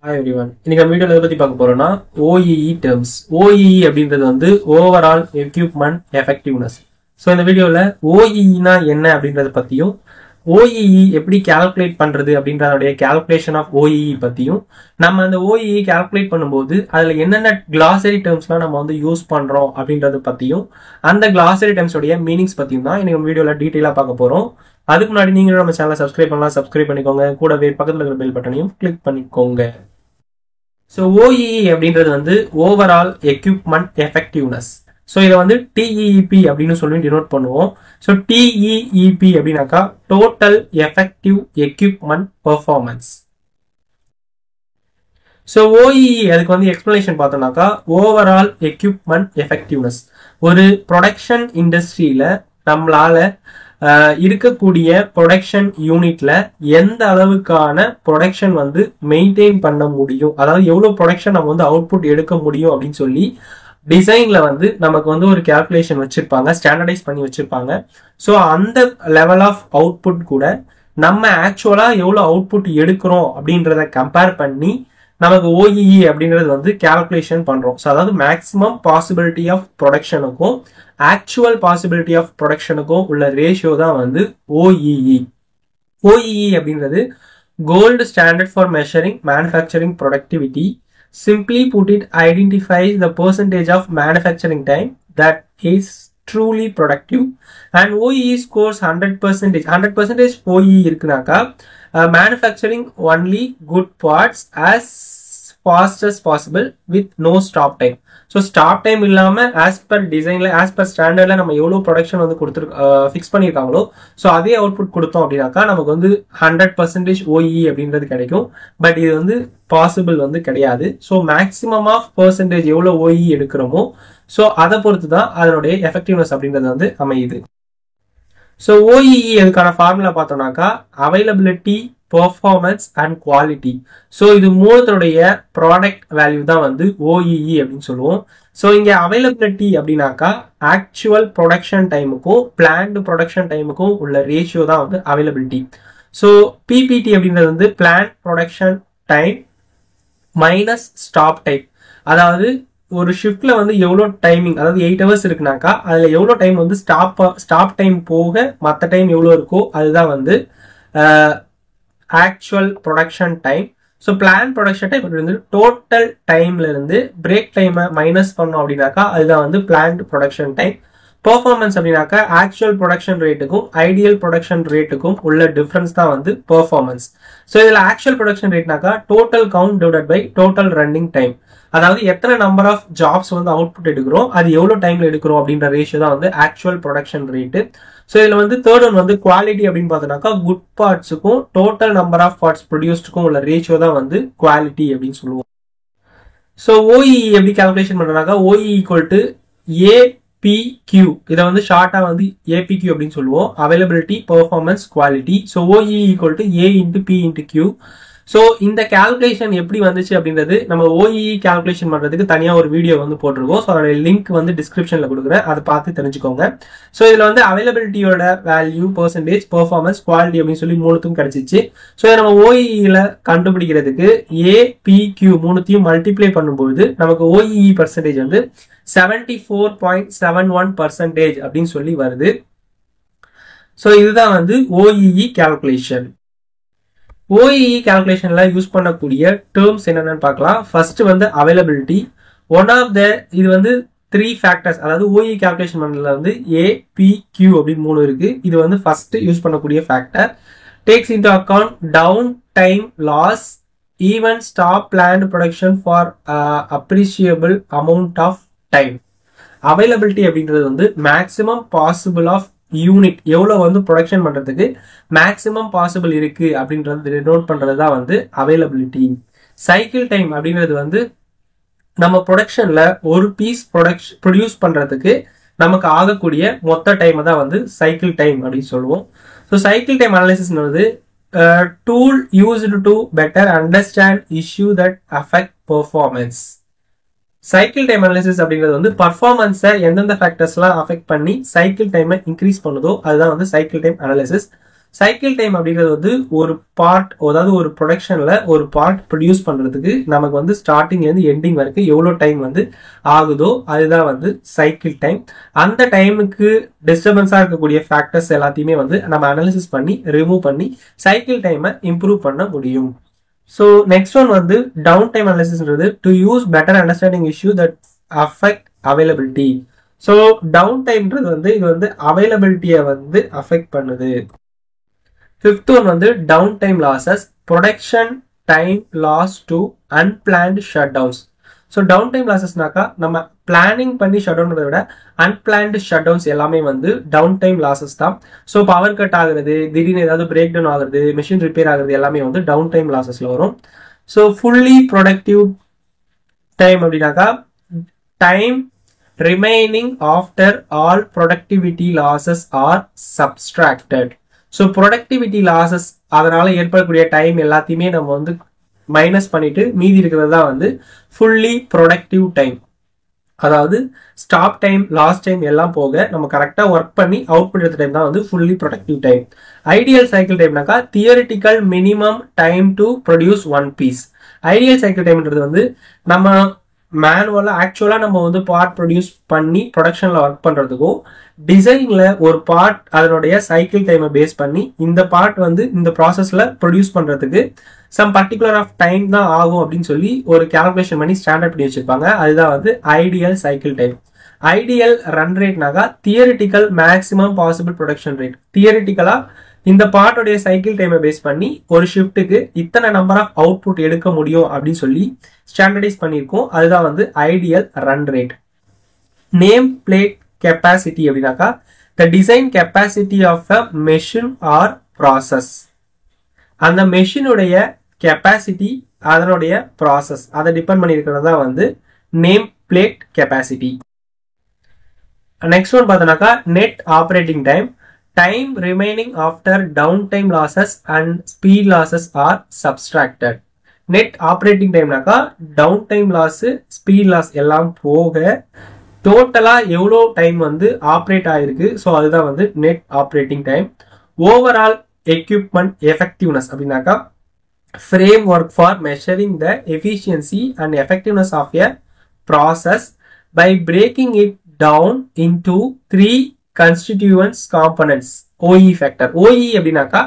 Hi everyone. இன்னைக்கு நம்ம வீடியோல எதை பத்தி பார்க்க போறோம்னா OEE terms. OEE அப்படின்றது வந்து overall equipment effectiveness. ஸோ இந்த வீடியோல OEE னா என்ன அப்படின்றத பத்தியும் OEE எப்படி கால்குலேட் பண்றது அப்படின்றதோடைய கால்குலேஷன் ஆஃப் OEE பத்தியும் நம்ம அந்த OEE கால்குலேட் பண்ணும்போது அதுல என்னென்ன கிளாசரி டேர்ம்ஸ்லாம் நம்ம வந்து யூஸ் பண்றோம் அப்படின்றத பத்தியும் அந்த கிளாசரி டேர்ம்ஸ் உடைய மீனிங்ஸ் பத்தியும் தான் இன்னைக்கு வீடியோல டீடைலா பார்க்க போறோம். அதுக்கு முன்னாடி நீங்களும் நம்ம சேனலை சப்ஸ்கிரைப் பண்ணலாம், சப்ஸ்கிரைப் பண்ணிக்கோங்க. கூடவே பக்கத்துல இருக்கிற பெல் பட்டனையும் கிளிக் பண்ணிக்கோங்க. ஸோ OEE அப்படின்றது வந்து ஓவரால் எக்யூப்மெண்ட் எஃபெக்டிவ்னஸ். ஸோ இதை வந்து TEEP அப்படின்னு சொல்லி டினோட் பண்ணுவோம். ஸோ TEEP அப்படின்னாக்கா total effective equipment performance. So OEE அதுக்கு வந்து எக்ஸ்பிளனேஷன் பார்த்தோம்னாக்கா ஓவரால் எக்யூப்மெண்ட் எஃபெக்டிவ்னஸ். ஒரு ப்ரொடக்ஷன் இண்டஸ்ட்ரியில நம்மளால இருக்கக்கூடிய ப்ரொடக்ஷன் யூனிட்ல எந்த அளவுக்கான ப்ரொடக்ஷன் வந்து மெயின்டைன் பண்ண முடியும், அதாவது எவ்வளவு ப்ரொடக்ஷன் நம்ம வந்து அவுட்புட் எடுக்க முடியும் அப்படின்னு சொல்லி டிசைன்ல வந்து நமக்கு வந்து ஒரு கால்குலேஷன் வச்சிருப்பாங்க, ஸ்டாண்டர்டைஸ் பண்ணி வச்சிருப்பாங்க. ஸோ அந்த லெவல் ஆஃப் அவுட்புட் கூட நம்ம ஆக்சுவலா எவ்வளவு அவுட்புட் எடுக்கிறோம் அப்படின்றத கம்பேர் பண்ணி நமக்கு OEE அப்படின்றது வந்து கால்குலேஷன் பண்றோம். ஸோ அதாவது மேக்ஸிமம் பாசிபிலிட்டி ஆஃப் ப்ரொடக்ஷனுக்கும் ஆக்சுவல் பாசிபிலிட்டி ஆஃப் ப்ரொடக்ஷனுக்கும் உள்ள ரேஷியோ தான் வந்து OEE. OEE அப்படின்றது gold standard for measuring manufacturing productivity. Simply put it identifies the percentage of manufacturing time that is truly productive and OEE scores 100%. 100% OEE இருக்குனாக்கா manufacturing only good parts as fast as possible with no stop time. So stop time இல்லாம as per designல as per standardல நம்ம எவ்வளவு production வந்து fix பண்ணிருக்காங்களோ so அதே output கொடுத்தோம் அப்படின்னாக்கா நமக்கு வந்து 100% OEE அப்படின்றது கிடைக்கும். பட் இது வந்து பாசிபிள் வந்து கிடையாது. ஸோ மேக்சிமம் ஆஃப் பெர்சன்டேஜ் எவ்வளவு OEE எடுக்கிறோமோ ஸோ அதை பொறுத்து தான் அதனுடைய எஃபெக்டிவ்னஸ் அப்படின்றது வந்து அமையுது. ஸோ OEE அதுக்கான ஃபார்முலா பார்த்தோம்னாக்கா availability, performance and quality. So இது மூணுத்தோடைய ப்ராடக்ட் வேல்யூ தான் வந்து OEE அப்படின்னு சொல்லுவோம். ஸோ இங்க அவைலபிலிட்டி அப்படின்னாக்கா ஆக்சுவல் ப்ரொடக்ஷன் டைமுக்கும் பிளான்டு ப்ரொடக்ஷன் டைமுக்கும் உள்ள ரேஷியோ தான் வந்து அவைலபிலிட்டி. ஸோ PPT அப்படின்றது வந்து plan production time minus stop time. அதாவது ஒரு ஷிஃப்ட்ல வந்து எவ்வளோ டைமிங், அதாவது 8 hours இருக்குனாக்கா அதுல எவ்வளோ டைம் வந்து ஸ்டாப் டைம் போக மற்ற டைம் எவ்வளோ இருக்கோ அதுதான் வந்து actual production time. So plan production time வந்து டோட்டல் டைம்ல இருந்து பிரேக் டைமை மைனஸ் பண்ணோம் அப்படின்னாக்கா அதுதான் வந்து பிளான்ட் ப்ரொடக்ஷன் டைம். பெர்ஃபார்மன்ஸ் அப்படின்னாக்கா ஆக்சுவல் ப்ரொடக்ஷன் ரேட்டுக்கும் ஐடியல் ப்ரொடக்ஷன் ரேட்டுக்கும் உள்ள டிஃபரன்ஸ் தான் வந்து பெர்ஃபார்மன்ஸ். ஸோ இதுல ஆக்சுவல் ப்ரொடக்ஷன் ரேட்னாக்கா total count divided by total running time. அதாவது எத்தனை நம்பர் ஆஃப் ஜாப்ஸ் வந்து அவுட்புட் எடுக்கிறோம் அது எவ்வளவு டைம்ல எடுக்கிறோம் அப்படின்ற ரேஷியோ தான் வந்து ஆக்சுவல் ப்ரொடக்ஷன் ரேட்டு. ஸோ இதுல வந்து தேர்ட் ஒன் வந்து குவாலிட்டி அப்படின்னு பார்த்தோம்னாக்கா குட் பார்ட்ஸுக்கும் டோட்டல் நம்பர் ஆஃப் பார்ட்ஸ் ப்ரொடியூஸ்டுக்கும் உள்ள ரேஷியோ தான் வந்து குவாலிட்டி அப்படின்னு சொல்லுவோம். ஸோ OEE எப்படி கால்குலேஷன் பண்றோம்னாக்கா OEE ஈக்குவல் டு APQ. இதை வந்து ஷார்ட்டா வந்து APQ அப்படின்னு சொல்லுவோம், availability, performance, quality. So OEE equal to A into P into Q. So இந்த கால்குலேஷன் எப்படி வந்துச்சு அப்படின்றது நம்ம OEE கால்குலேஷன் பண்றதுக்கு தனியா ஒரு வீடியோ வந்து போட்டிருக்கோம். ஸோ அதோட லிங்க் வந்து டிஸ்கிரிப்ஷன்ல கொடுக்குறேன், அதை பார்த்து தெரிஞ்சுக்கோங்க. ஸோ இதுல வந்து அவைலபிலிட்டியோட வேல்யூ, பெர்சன்டேஜ், பெர்ஃபார்மன்ஸ், குவாலிட்டி அப்படின்னு சொல்லி மூணுத்தும் கிடைச்சிச்சு. ஸோ இதை நம்ம OEE கண்டுபிடிக்கிறதுக்கு APQ மூணுத்தையும் மல்டிப்ளை பண்ணும்போது நமக்கு OEE பர்சன்டேஜ் வந்து 74.71% அப்படின்னு சொல்லி வருது. ஸோ இதுதான் வந்து OEE கால்குலேஷன். OEE கால்குலேஷன்ல யூஸ் பண்ணக்கூடிய டேர்ம்ஸ் என்னென்னு பார்க்கலாம். ஃபர்ஸ்ட் வந்து அவைலபிலிட்டி. ஒன் ஆஃப் த இது வந்து 3 ஃபேக்டர்ஸ், அதாவது OEE கால்குலேஷன் பண்ணல வந்து APQ அப்படின்னு 3 இருக்கு. இது வந்து ஃபர்ஸ்ட் யூஸ் பண்ணக்கூடிய factor. Takes into account down time loss, even stop plant production for appreciable amount of time. Availability அப்படின்றது வந்து மேக்ஸிமம் பாசிபிள் ஆஃப் யூனிட் எவ்வளவு வந்து ப்ரொடக்ஷன் பண்றதுக்கு மேக்ஸிமம் பாசிபிள் இருக்கு அப்படின்றது டினோட் பண்றதுதான் வந்து அவைலபிலிட்டி. சைக்கிள் டைம் அப்படின்றது வந்து நம்ம ப்ரொடக்ஷன்ல ஒரு பீஸ் ப்ரொடியூஸ் பண்றதுக்கு நமக்கு ஆகக்கூடிய மொத்த டைம் தான் வந்து சைக்கிள் டைம் அப்படின்னு சொல்லுவோம். ஸோ சைக்கிள் டைம் அனாலிசிஸ் வந்து tool used to better understand issue that affect performance. Cycle time analysis அப்படிங்கிறது வந்து பர்ஃபார்மன்ஸை எந்தெந்த ஃபேக்டர்ஸ்லாம் அஃபெக்ட் பண்ணி சைக்கிள் டைமை இன்க்ரீஸ் பண்ணுதோ அதுதான் வந்து cycle time analysis. Cycle time அப்படிங்கிறது வந்து ஒரு பார்ட், அதாவது ஒரு ப்ரொடக்ஷன்ல ஒரு பார்ட் ப்ரொடியூஸ் பண்றதுக்கு நமக்கு வந்து ஸ்டார்டிங்ல இருந்து எண்டிங் வரைக்கும் எவ்வளவு டைம் வந்து ஆகுதோ அதுதான் வந்து சைக்கிள் டைம். அந்த டைமுக்கு டிஸ்டர்பன்ஸா இருக்கக்கூடிய ஃபேக்டர்ஸ் எல்லாத்தையுமே வந்து நம்ம அனாலிசிஸ் பண்ணி ரிமூவ் பண்ணி சைக்கிள் டைமை இம்ப்ரூவ் பண்ண முடியும். ஸோ நெக்ஸ்ட் ஒன் வந்து டவுன் டைம் அனாலிசிஸ்ன்றது to use better understanding issue that affect availability. So down டைம்ன்றது வந்து இது வந்து அவைலபிலிட்டியை வந்து அஃபெக்ட் பண்ணுது. ஃபிஃப்த் ஒன் வந்து down time losses, production time loss to unplanned shut downs. So down time லாசஸ்னாக்கா நம்ம பிளானிங் பண்ணி ஷட் டவுன் விட அன்பிளான்ட் ஷட் டவுன்ஸ் எல்லாமே வந்து டவுன் டைம் லாசஸ் தான். ஸோ பவர் கட் ஆகுறது, திடீர்னு ஏதாவது பிரேக் டவுன் ஆகுறது, மிஷின் ரிப்பேர் ஆகுறது எல்லாமே வந்து டவுன் டைம் லாசஸ்ல வரும். ஸோ ஃபுல்லி ப்ரொடக்டிவ் டைம் அப்படின்னாக்கா time remaining after all productivity losses are subtracted. So productivity losses அதனால ஏற்படக்கூடிய டைம் எல்லாத்தையுமே நம்ம வந்து மைனஸ் பண்ணிட்டு மீதி இருக்கிறது தான் வந்து ஃபுல்லி ப்ரொடக்டிவ் டைம். அதாவது ஸ்டாப் டைம், லாஸ்ட் டைம் எல்லாம் போக நம்ம கரெக்டாக ஒர்க் பண்ணி அவுட்புட் எடுத்த டைம் தான் வந்து fully productive time. Ideal cycle டைம்னாக்கா theoretical minimum time to produce one piece. Ideal cycle டைம்ன்றது வந்து நம்ம மேனுவலா ஆக்சுவலா நம்ம வந்து பார்ட் ப்ரொடியூஸ் பண்ணி ப்ரொடக்ஷன்ல ஒர்க் பண்றதுக்கும் டிசைன்ல ஒரு பார்ட் அதனுடைய சைக்கிள் டைமை பேஸ் பண்ணி இந்த பார்ட் வந்து இந்த ப்ராசஸ்ல ப்ரொடியூஸ் பண்றதுக்கு சம் பர்டிகுலர் ஆஃப் டைம் தான் ஆகும் அப்படின்னு சொல்லி ஒரு கால்குலேஷன் பண்ணி ஸ்டாண்டர்ட் பண்ணி வச்சிருப்பாங்க. அதுதான் வந்து ideal cycle time. Ideal run ரேட்னாக்கா theoretical maximum possible production rate. தியரிட்டிக்கலா இந்த பார்ட்டோடைய சைக்கிள் டைமை பேஸ் பண்ணி ஒரு ஷிஃப்ட்டுக்கு இத்தனை நம்பர் ஆஃப் அவுட்புட் எடுக்க முடியும் அப்படின்னு சொல்லி ஸ்டாண்டர்டைஸ் பண்ணியிருக்கோம். அதுதான் வந்து ideal run rate. Name plate capacity அப்படின்னாக்கா the design capacity of a machine or process. அந்த மெஷினுடைய கெப்பாசிட்டி, அதனுடைய ப்ராசஸ் அதை டிபெண்ட் பண்ணியிருக்கிறது தான் வந்து name plate capacity. Next one பார்த்தோம்னாக்கா net operating time. Time remaining after downtime losses and speed losses are subtracted. Net operating time நாக்கா downtime loss, speed loss எல்லாம் போக டோட்டலா எவ்வளோ டைம் வந்து ஆப்ரேட் ஆயிருக்கு, ஸோ அதுதான் வந்து net operating time. Overall equipment effectiveness அப்படின்னாக்கா framework for measuring the efficiency and effectiveness of a process by breaking it down into 3 constituents components. OE factor. OE அப்படின்னாக்கா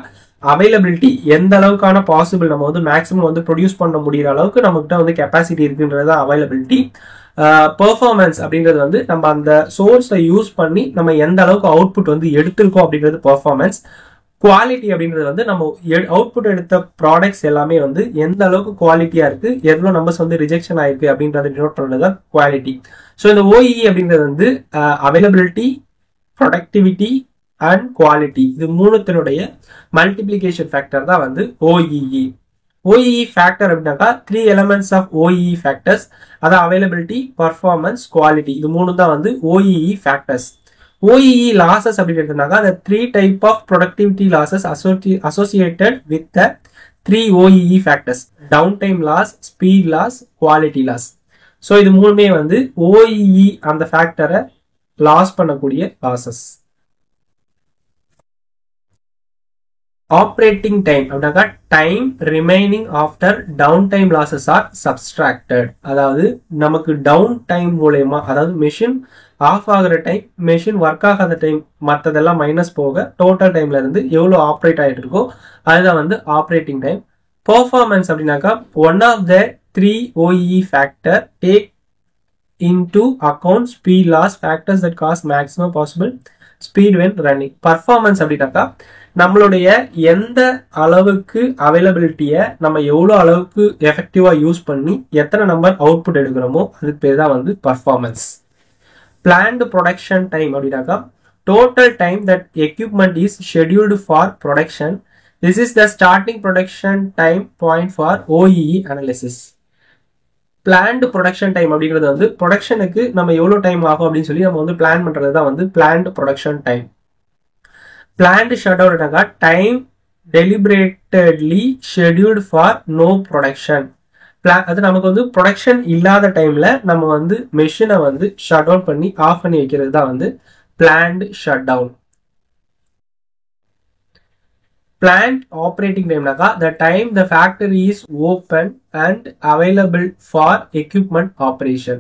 அவைலபிலிட்டி, எந்த அளவுக்கான possible நம்ம வந்து maximum வந்து produce பண்ண முடியற அளவுக்கு நம்மகிட்ட வந்து கெப்பாசிட்டி இருக்குன்றது அவைலபிலிட்டி. பெர்ஃபார்மன்ஸ் அப்படின்றது வந்து நம்ம அந்த சோர்ஸை யூஸ் பண்ணி நம்ம எந்த அளவுக்கு அவுட்புட் வந்து எடுத்திருக்கோம் அப்படின்றது பெர்ஃபார்மன்ஸ். குவாலிட்டி அப்படின்றது வந்து நம்ம அவுட்புட் எடுத்த ப்ராடக்ட்ஸ் எல்லாமே வந்து எந்த அளவுக்கு குவாலிட்டியா இருக்கு, எவ்வளவு நம்பர்ஸ் வந்து ரிஜெக்ஷன் ஆயிருக்கு அப்படின்றத டினோட் பண்றது தான் குவாலிட்டி. ஸோ இந்த OE அப்படின்றது வந்து அவைலபிலிட்டி, ப்ரொடக்டிவிட்டி அண்ட் குவாலிட்டி, இது மூணுத்தினுடைய மல்டிபிளிகேஷன் ஃபேக்டர் தான் வந்து OEE. OEE ஃபேக்டர் அப்படின்னாக்கா 3 elements ஆஃப் OEE ஃபேக்டர்ஸ், அதான் அவைலபிலிட்டி, பர்ஃபார்மன்ஸ், குவாலிட்டி, இது மூணு தான் வந்து OEE ஃபேக்டர்ஸ். OEE லாசஸ் அப்படின்னாக்கா the 3 type of productivity losses associated with the 3 OEE factors: downtime loss, speed loss, quality loss. So இது மூணுமே வந்து OEE அந்த ஃபேக்டரை லாஸ் பண்ணக்கூடிய லாசஸ். ஆப்ரேட்டிங் டைம் அப்படின்னாக்கா time remaining after down time losses are subtracted. அதாவது நமக்கு டவுன் டைம் மூலயமா, அதாவது மெஷின் ஆஃப் ஆகிற டைம், மெஷின் ஒர்க் ஆகாத டைம், மற்றதெல்லாம் மைனஸ் போக டோட்டல் டைம்ல இருந்து எவ்வளோ ஆப்ரேட் ஆகிட்டு இருக்கோ அதுதான் வந்து ஆப்ரேட்டிங் டைம். பெர்ஃபார்மன்ஸ் அப்படின்னாக்கா one of the 3 OEE factor take into account speed loss factors that cause maximum possible speed when running. Performance அப்படின்னாக்கா நம்மளுடைய எந்த அளவுக்கு அவைலபிலிட்டியை நம்ம எவ்வளோ அளவுக்கு எஃபெக்டிவா யூஸ் பண்ணி எத்தனை நம்பர் அவுட்புட் எடுக்கிறோமோ அதுக்கு பேர் தான் வந்து பர்ஃபார்மன்ஸ். பிளான்டு ப்ரொடக்ஷன் டைம் அப்படின்னாக்கா total time that equipment is scheduled for production. This is the starting production time point for OEE analysis. Planned production time அப்படிங்கிறது வந்து ப்ரொடக்ஷனுக்கு நம்ம எவ்வளோ டைம் ஆகும் அப்படின்னு சொல்லி நம்ம வந்து பிளான் பண்றது தான் வந்து planned production time. Planned shut டவுன்னாக்கா time deliberately scheduled for no production. அது நமக்கு வந்து ப்ரொடக்ஷன் இல்லாத டைம்ல நம்ம வந்து மெஷினை வந்து ஷட் டவுன் பண்ணி ஆஃப் பண்ணி வைக்கிறது தான் வந்து planned shut down. Plant operating time naka the time the factory is open and available for equipment operation.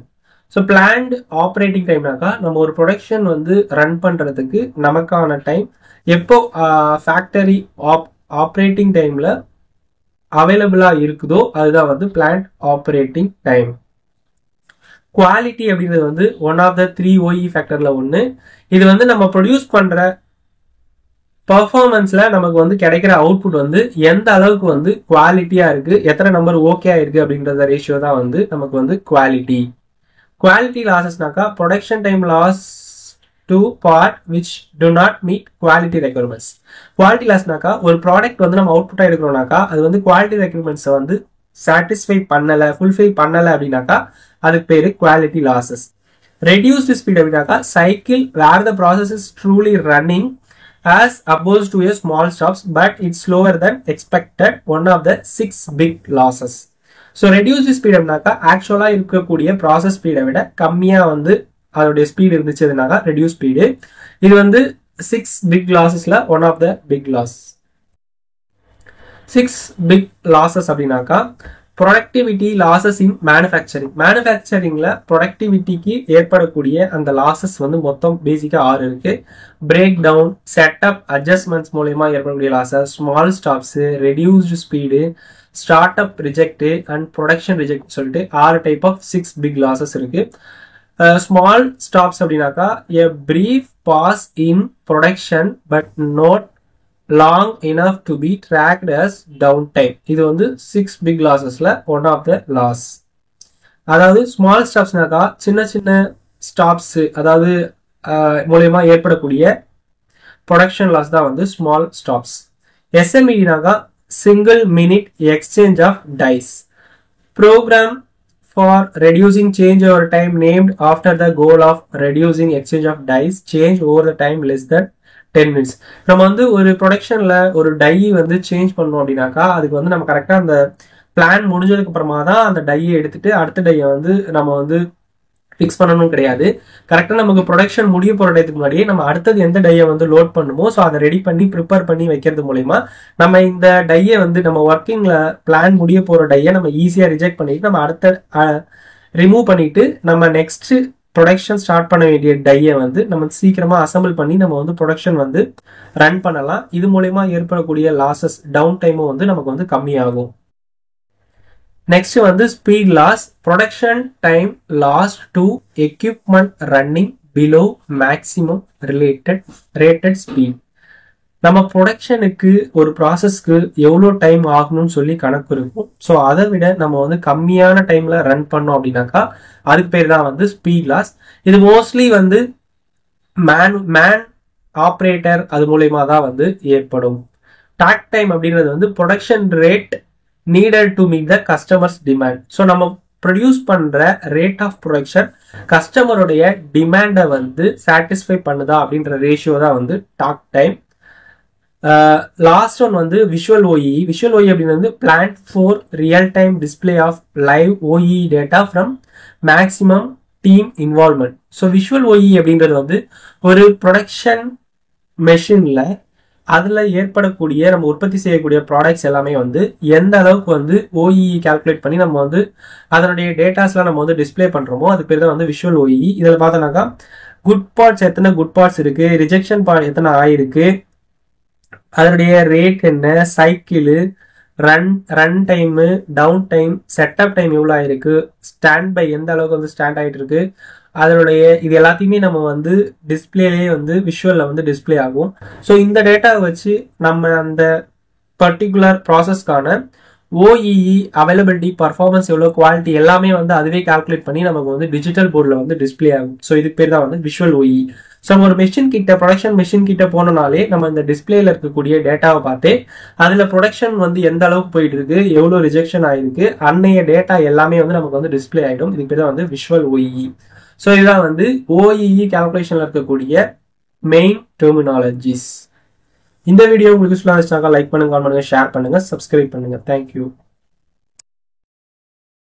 So planned operating time naka நம்ம ஒரு ப்ரொடக்ஷன் வந்து ரன் பண்றதுக்கு நமக்கான டைம் எப்போ ஃபேக்டரி ஆப்ரேட்டிங் டைம்ல அவைலபிளா இருக்குதோ அதுதான் வந்து பிளான்ட் ஆப்ரேட்டிங் டைம். குவாலிட்டி அப்படிங்கிறது வந்து ஒன் ஆஃப் த 3 OE ஃபேக்டர்ல ஒன்று. இது வந்து நம்ம ப்ரொடியூஸ் பண்ற பர்ஃபார்மன்ஸ்ல நமக்கு வந்து கிடைக்கிற அவுட்புட் வந்து எந்த அளவுக்கு வந்து குவாலிட்டியா இருக்கு, எத்தனை நம்பர் ஓகே இருக்கு அப்படின்றத ரேஷியோ தான் வந்து நமக்கு வந்து குவாலிட்டி. குவாலிட்டி லாசஸ்னாக்கா production time loss to part which do not meet quality requirements. Quality லாஸ்னாக்கா ஒரு ப்ராடக்ட் வந்து நம்ம அவுட்புட்டா எடுக்கிறோம்னாக்கா அது வந்து குவாலிட்டி ரெக்யர்மெண்ட்ஸை வந்து சாட்டிஸ்ஃபை பண்ணல, ஃபுல்ஃபில் பண்ணல அப்படின்னாக்கா அதுக்கு பேரு குவாலிட்டி லாசஸ். ரெடியூஸ்டு ஸ்பீட் அப்படின்னாக்கா cycle where the process is truly running as opposed to a small stops but it's slower than expected, one of the 6 big losses. So reduced speed அப்படினாக்கா ஆக்சுவலா இருக்கக்கூடிய process ஸ்பீடை விட கம்மியா வந்து அதோடைய speed இருந்துச்சுனாக்கா reduce speed. இது வந்து 6 big lossesல one of the big loss. 6 big losses அப்படின்னாக்கா ப்ரொடக்டிவிட்டி லாசஸ் இன் மேனுஃபேக்சரிங். மேனுஃபேக்சரிங்ல ப்ரொடக்டிவிட்டிக்கு ஏற்படக்கூடிய அந்த லாசஸ் வந்து மொத்தம் பேசிக்கா 6 இருக்கு. பிரேக் டவுன், செட்டப் அட்ஜஸ்ட்மெண்ட்ஸ் மூலமா ஏற்படக்கூடிய losses, small stops, reduced speed, start up reject and production reject சொல்லிட்டு 6 டைப் ஆஃப் 6 பிக் லாசஸ் இருக்கு. ஸ்மால் ஸ்டாப்ஸ் அப்படின்னாக்கா a brief pause in production but not long enough to be tracked as downtime. இது வந்து 6 big lossesல one of the loss. அதாவது small ஸ்டாப்ஸ்னாக்கா சின்ன சின்ன stops, அதாவது மூலமா ஏற்படக்கூடிய ப்ரொடக்ஷன் லாஸ் தான் வந்து ஸ்மால் ஸ்டாப்ஸ். SMEDனாக்கா single minute exchange of dies. Programme for reducing change over time named after the goal of reducing exchange of dies change over the time less than 10 minutes. நம்ம வந்து ஒரு ப்ரொடக்ஷன்ல ஒரு tie வந்து change பண்ணோம் அப்படின்னாக்கா அதுக்கு வந்து நம்ம கரெக்டா அந்த பிளான் முடிஞ்சதுக்கு அப்புறமா தான் அந்த டையை எடுத்துட்டு அடுத்த டையை வந்து நம்ம வந்து ஃபிக்ஸ் பண்ணணும் கிடையாது. கரெக்டா நமக்கு ப்ரொடக்ஷன் முடிய போற டயத்துக்கு முன்னாடியே நம்ம அடுத்தது எந்த டையை வந்து லோட் பண்ணுமோ ஸோ அதை ரெடி பண்ணி ப்ரிப்பேர் பண்ணி வைக்கிறது மூலயமா நம்ம இந்த டையை வந்து நம்ம ஒர்க்கிங்ல பிளான் முடிய போற டையை நம்ம ஈஸியா ரிஜெக்ட் பண்ணிட்டு நம்ம அடுத்த ரிமூவ் பண்ணிட்டு நம்ம நெக்ஸ்ட் ப்ரொடக்ஷன் ஸ்டார்ட் பண்ண வேண்டிய டையை வந்து நம்ம சீக்கிரமா அசம்பிள் பண்ணி நம்ம வந்து ப்ரொடக்ஷன் வந்து ரன் பண்ணலாம். இது மூலயமா ஏற்படக்கூடிய லாசஸ், டவுன் டைமும் வந்து நமக்கு வந்து கம்மியாகும். நெக்ஸ்ட் வந்து speed loss. Production time loss to equipment running below maximum rated speed. நம்ம ப்ரொடக்ஷனுக்கு ஒரு ப்ராசஸ்க்கு எவ்வளோ டைம் ஆகணும்னு சொல்லி கணக்கு இருக்கும். ஸோ அதை விட நம்ம வந்து கம்மியான டைம்ல ரன் பண்ணோம் அப்படின்னாக்கா அதுக்கு பேர் தான் வந்து ஸ்பீட் லாஸ். இது மோஸ்ட்லி வந்து மேன் ஆப்ரேட்டர் அது மூலயமா தான் வந்து ஏற்படும். டாக் டைம் அப்படின்றது வந்து production rate needed to meet the customers demand. So நம்ம ப்ரொடியூஸ் பண்ற ரேட் ஆஃப் ப்ரொடக்ஷன் கஸ்டமருடைய டிமாண்டை வந்து சாட்டிஸ்ஃபை பண்ணுதா அப்படின்ற ரேஷியோ தான் வந்து டாக் டைம். லாஸ்ட் ஒன் வந்து விஷுவல் OEE. விஷுவல் OEE அப்படின்றது plant for real time display of live OEE data from maximum team involvement. So visual OEE அப்படின்றது வந்து ஒரு ப்ரொடக்ஷன் மெஷின்ல அதுல ஏற்படக்கூடிய நம்ம உற்பத்தி செய்யக்கூடிய ப்ராடக்ட்ஸ் எல்லாமே வந்து எந்த அளவுக்கு வந்து OEE கால்குலேட் பண்ணி நம்ம வந்து அதனுடைய டேட்டாஸ்லாம் நம்ம வந்து டிஸ்பிளே பண்றோமோ அதுக்கு பேர் தான் வந்து விஷுவல் OEE. இதில் பார்த்தோம்னாக்கா குட் பார்ட்ஸ் எத்தனை குட் பார்ட்ஸ் இருக்கு, ரிஜெக்ஷன் பார்ட் எத்தனை ஆயிருக்கு, அதனுடைய ரேட் என்ன, cycle, run time, down time, setup time எவ்வளோ ஆயிருக்கு, ஸ்டாண்ட் பை எந்த அளவுக்கு வந்து ஸ்டாண்ட் ஆகிட்டு இருக்கு, அதனுடைய இது எல்லாத்தையுமே நம்ம வந்து டிஸ்பிளேலேயே வந்து விஷுவலில் வந்து டிஸ்பிளே ஆகும். ஸோ இந்த டேட்டாவை வச்சு நம்ம அந்த பர்டிகுலர் ப்ராசஸ்க்கான OEE அவைலபிலிட்டி, பர்ஃபார்மன்ஸ் எவ்வளோ, குவாலிட்டி எல்லாமே வந்து அதுவே கால்குலேட் பண்ணி நமக்கு வந்து டிஜிட்டல் போர்டில் வந்து டிஸ்பிளே ஆகும். ஸோ இதுக்கு பேர் தான் வந்து விஷுவல் OEE. ஸோ நம்ம ஒரு மெஷின் கிட்ட, ப்ரொடக்ஷன் மெஷின் கிட்ட போனோம்னாலே நம்ம இந்த டிஸ்பிளேல இருக்கக்கூடிய டேட்டாவை பார்த்து அதுல ப்ரொடக்ஷன் வந்து எந்த அளவுக்கு போயிட்டு இருக்கு, எவ்வளோ ரிஜெக்ஷன் ஆயிருக்கு, அன்னைய டேட்டா எல்லாமே வந்து நமக்கு வந்து டிஸ்பிளே ஆகிடும். இதுக்கு பேர் தான் வந்து விஷுவல் OEE. ஸோ இதுதான் வந்து OEE கால்குலேஷன்ல இருக்கக்கூடிய மெயின் டெர்மினாலஜிஸ். இந்த வீடியோ உங்களுக்கு யூஸ்ஃபுல்லாக இருந்துச்சுனாக்கா லைக் பண்ணுங்க, கமெண்ட் பண்ணுங்க, ஷேர் பண்ணுங்க, சப்ஸ்கிரைப் பண்ணுங்க. தேங்க்யூ.